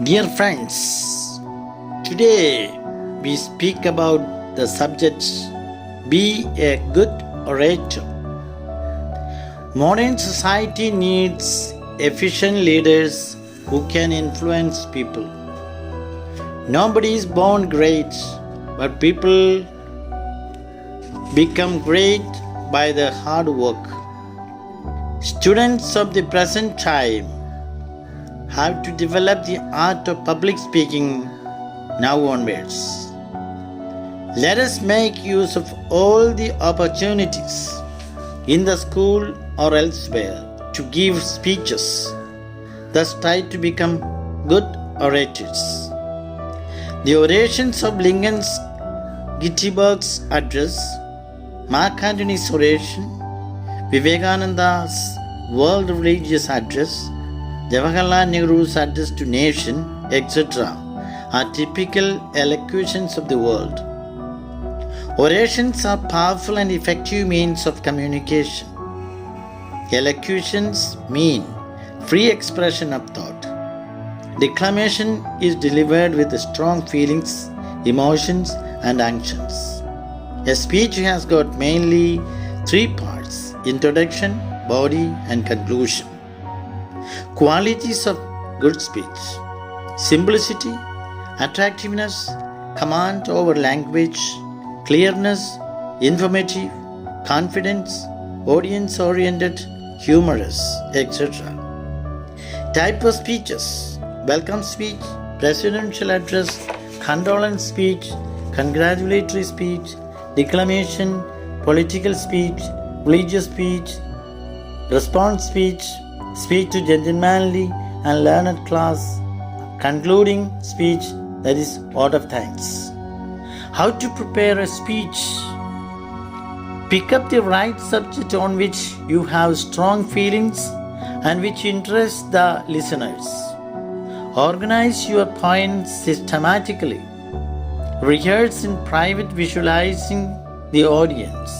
Dear friends, today we speak about the subject Be a Good Orator. Modern society needs efficient leaders who can influence people. Nobody is born great, but people become great by their hard work. Students of the present time have to develop the art of public speaking now onwards. Let us make use of all the opportunities in the school or elsewhere to give speeches, thus try to become good orators. The orations of Lincoln's Gettysburg's address, Mark Antony's oration, Vivekananda's World Religious Address, Jawaharlal Nehru's address to nation, etc., are typical elocutions of the world. Orations are powerful and effective means of communication. Elocutions mean free expression of thought. Declamation is delivered with strong feelings, emotions, and actions. A speech has got mainly three parts: introduction, body, and conclusion. Qualities of good speech: simplicity, attractiveness, command over language, clearness, informative, confidence, audience-oriented, humorous, etc. Type of speeches: welcome speech, presidential address, condolence speech, congratulatory speech, declamation, political speech, religious speech, response speech, speech to gentlemanly and learned class, concluding speech, that is vote of thanks. How to prepare a speech? Pick up the right subject on which you have strong feelings and which interests the listeners. Organize your points systematically. Rehearse in private, visualizing the audience.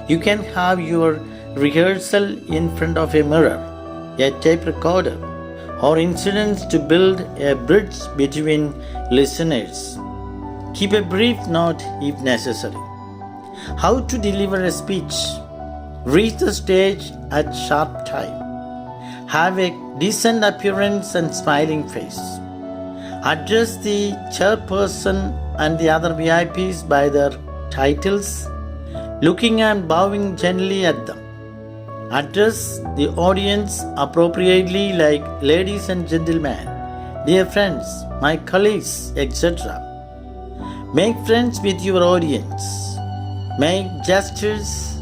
You can have your rehearsal in front of a mirror, a tape recorder, or incidents to build a bridge between listeners. Keep a brief note if necessary. How to deliver a speech? Reach the stage at sharp time. Have a decent appearance and smiling face. Address the chairperson and the other VIPs by their titles, looking and bowing gently at them. Address the audience appropriately, like ladies and gentlemen, dear friends, my colleagues, etc. Make friends with your audience. Make gestures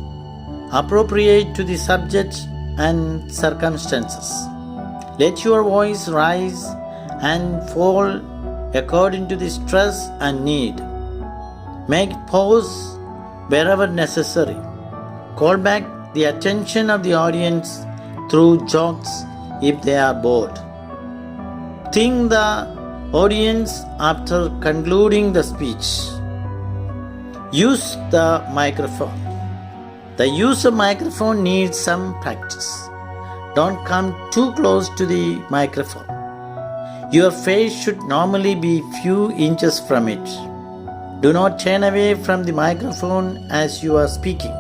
appropriate to the subject and circumstances. Let your voice rise and fall according to the stress and need. Make pause wherever necessary. Call back the attention of the audience through jokes if they are bored. Thank the audience after concluding the speech. Use the microphone. The use of microphone needs some practice. Don't come too close to the microphone. Your face should normally be few inches from it. Do not turn away from the microphone as you are speaking.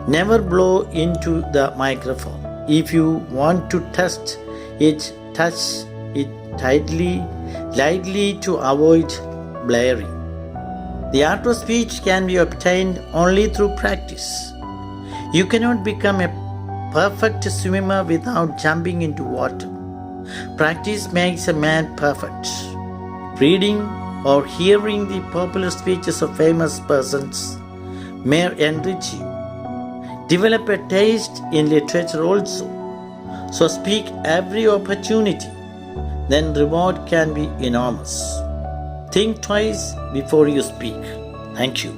Never blow into the microphone. If you want to test it, touch it lightly to avoid blaring. The art of speech can be obtained only through practice. You cannot become a perfect swimmer without jumping into water. Practice makes a man perfect. Reading or hearing the popular speeches of famous persons may enrich you. Develop a taste in literature also. So speak every opportunity. Then reward can be enormous. Think twice before you speak. Thank you.